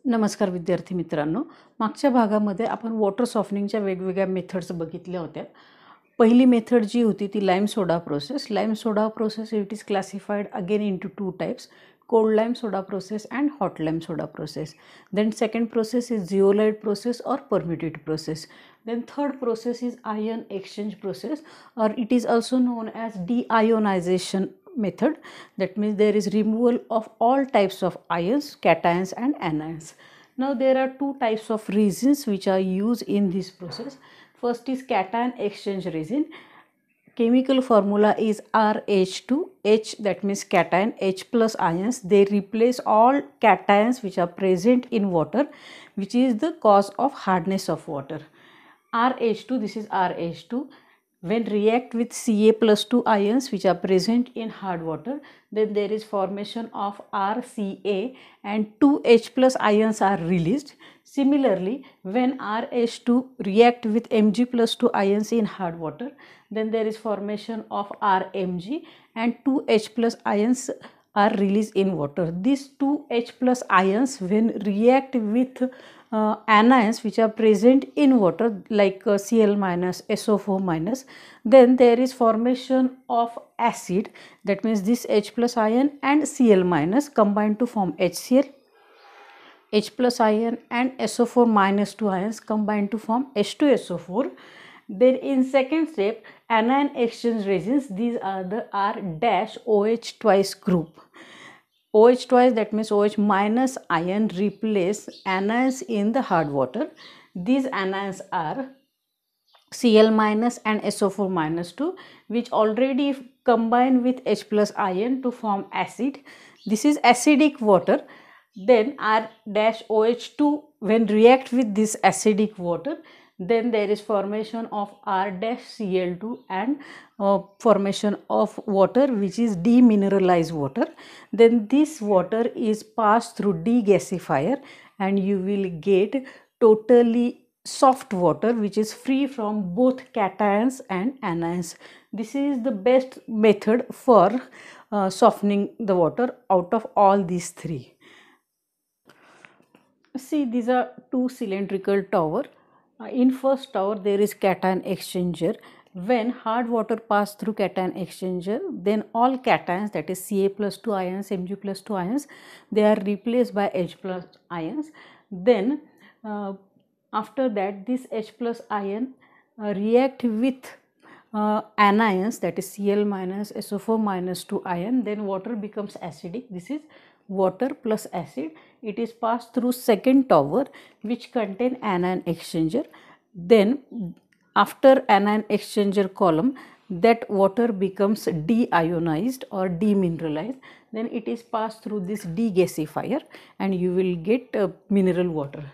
नमस्कार विद्यार्थी मित्रांनो, मागच्या भागामध्ये आपण वॉटर सॉफ्टनिंगच्या वेगवेगळ्या मेथड्स बघितल्या होत्या. पहिली मेथड जी होती ती lime soda process. Lime soda process it is classified again into two types, cold lime soda process and hot lime soda process. Then second process is zeolite process or permitted process. Then third process is ion exchange process, or it is also known as deionization method. That means there is removal of all types of ions, cations and anions. Now there are two types of resins which are used in this process. First is cation exchange resin. Chemical formula is RH2H, that means cation, H plus ions. They replace all cations which are present in water, which is the cause of hardness of water. RH2, this is RH2. When react with Ca plus 2 ions which are present in hard water, then there is formation of RCa and 2H plus ions are released. Similarly, when RH2 react with Mg plus 2 ions in hard water, then there is formation of RMg and 2H plus ions are released in water. These 2H plus ions when react with anions which are present in water like Cl minus, SO4 minus, then there is formation of acid. That means this H plus ion and Cl minus combine to form HCl. H plus ion and SO4 minus 2 ions combine to form H2SO4. Then in second step, anion exchange resins, these are the R dash OH twice group. OH twice, that means OH minus ion replace anions in the hard water. These anions are Cl minus and SO4 minus 2, which already combine with H plus ion to form acid. This is acidic water. Then R dash OH2 when react with this acidic water, then there is formation of R dash Cl2 and formation of water which is demineralized water. Then this water is passed through degasifier and you will get totally soft water which is free from both cations and anions. This is the best method for softening the water out of all these three. See, these are two cylindrical tower. In first tower there is cation exchanger. When hard water pass through cation exchanger, then all cations, that is Ca plus 2 ions, Mg plus 2 ions, they are replaced by H plus ions. Then after that this H plus ion react with anions, that is Cl minus, SO4 minus 2 ion, then water becomes acidic. This is water plus acid. It is passed through second tower which contain anion exchanger. Then after anion exchanger column, that water becomes deionized or demineralized. Then it is passed through this degasifier and you will get mineral water.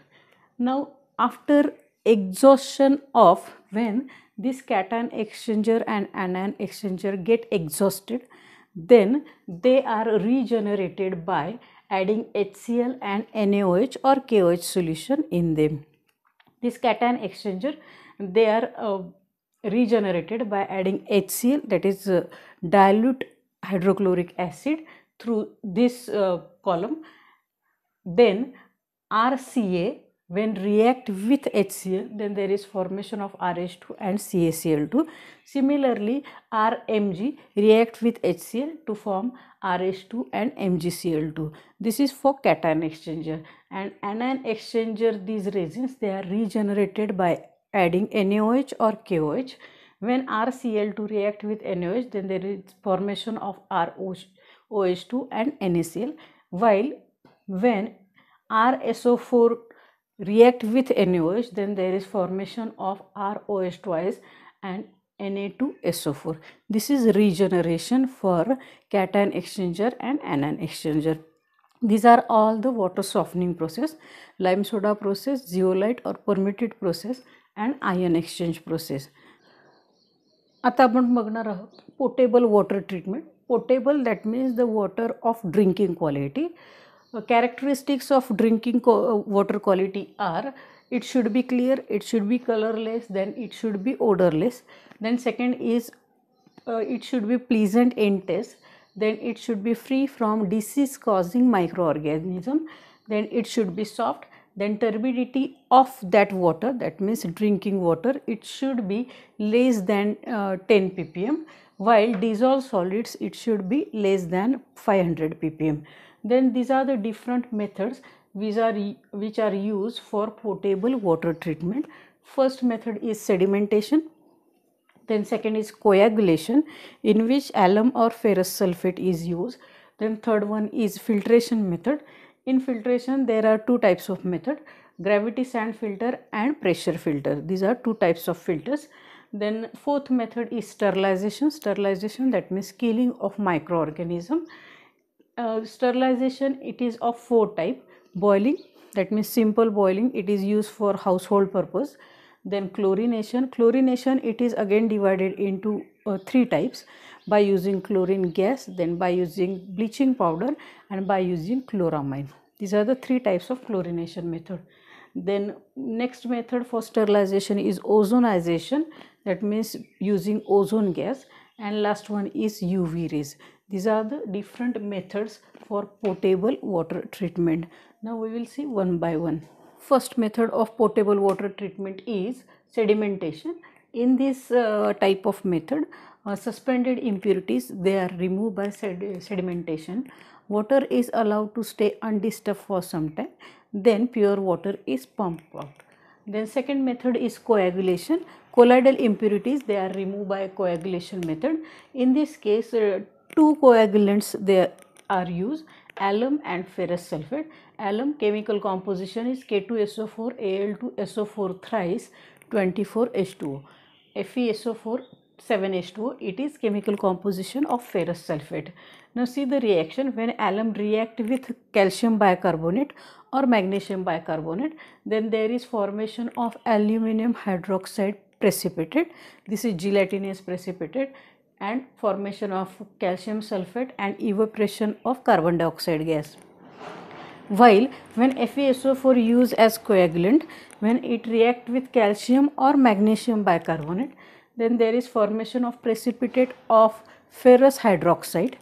Now after exhaustion of, when this cation exchanger and anion exchanger get exhausted, then they are regenerated by adding HCl and NaOH or KOH solution in them. This cation exchanger, they are regenerated by adding HCl, that is dilute hydrochloric acid, through this column. Then RCa when react with HCl, then there is formation of RH2 and CaCl2. Similarly, RMg react with HCl to form RH2 and MgCl2. This is for cation exchanger. And anion exchanger, these resins, they are regenerated by adding NaOH or KOH. When RCl2 react with NaOH, then there is formation of ROH2 and NaCl. While when RSO4 react with NaOH, then there is formation of ROH twice and Na2SO4. This is regeneration for cation exchanger and anion exchanger. These are all the water softening process: lime soda process, zeolite or permitted process and ion exchange process. आता आपण बघणार आहोत potable water treatment. Potable, that means the water of drinking quality. Characteristics of drinking water quality are: it should be clear, it should be colorless, then it should be odorless. Then second is it should be pleasant in taste. Then it should be free from disease causing microorganism. then it should be soft, then turbidity of that water, that means drinking water, it should be less than 10 ppm, while dissolved solids it should be less than 500 ppm. Then these are the different methods which are used for potable water treatment. First method is sedimentation, then second is coagulation, in which alum or ferrous sulfate is used. Then third one is filtration method. In filtration there are two types of method: gravity sand filter and pressure filter. These are two types of filters. Then fourth method is sterilization. Sterilization, that means killing of microorganism. Sterilization, it is of four type: boiling, that means simple boiling, it is used for household purpose. Then chlorination. Chlorination, it is again divided into three types: by using chlorine gas, then by using bleaching powder, and by using chloramine. These are the three types of chlorination method. Then next method for sterilization is ozonization, that means using ozone gas, and last one is UV rays. These are the different methods for potable water treatment. Now we will see one by one. First method of potable water treatment is sedimentation. In this type of method, suspended impurities, they are removed by sedimentation. Water is allowed to stay undisturbed for some time, then pure water is pumped out. Then second method is coagulation. Colloidal impurities, they are removed by coagulation method. In this case, two coagulants they are used: alum and ferrous sulfate. Alum chemical composition is K2SO4 Al2SO4 thrice 24H2O. FeSO4 7H2O, it is chemical composition of ferrous sulfate. Now see the reaction: when alum react with calcium bicarbonate or magnesium bicarbonate, then there is formation of aluminum hydroxide precipitate. This is gelatinous precipitate, and formation of calcium sulfate and evaporation of carbon dioxide gas. While when FeSO4 used as coagulant, when it react with calcium or magnesium bicarbonate, then there is formation of precipitate of ferrous hydroxide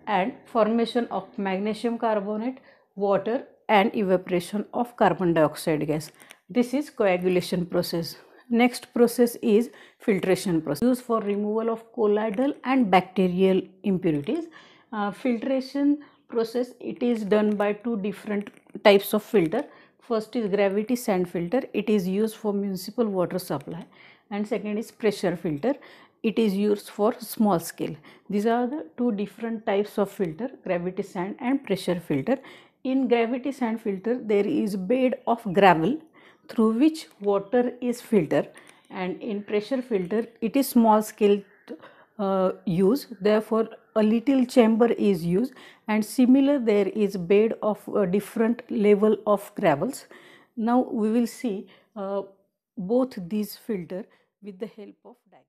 and formation of magnesium carbonate, water, and evaporation of carbon dioxide gas. This is coagulation process. Next process is filtration process, used for removal of colloidal and bacterial impurities. Filtration process, it is done by two different types of filter. First is gravity sand filter, it is used for municipal water supply, and second is pressure filter, it is used for small scale. These are the two different types of filter: gravity sand and pressure filter. In gravity sand filter, there is bed of gravel through which water is filtered, and in pressure filter it is small scale use, therefore a little chamber is used, and similar there is bed of different level of gravels. Now we will see both these filter with the help of diagram.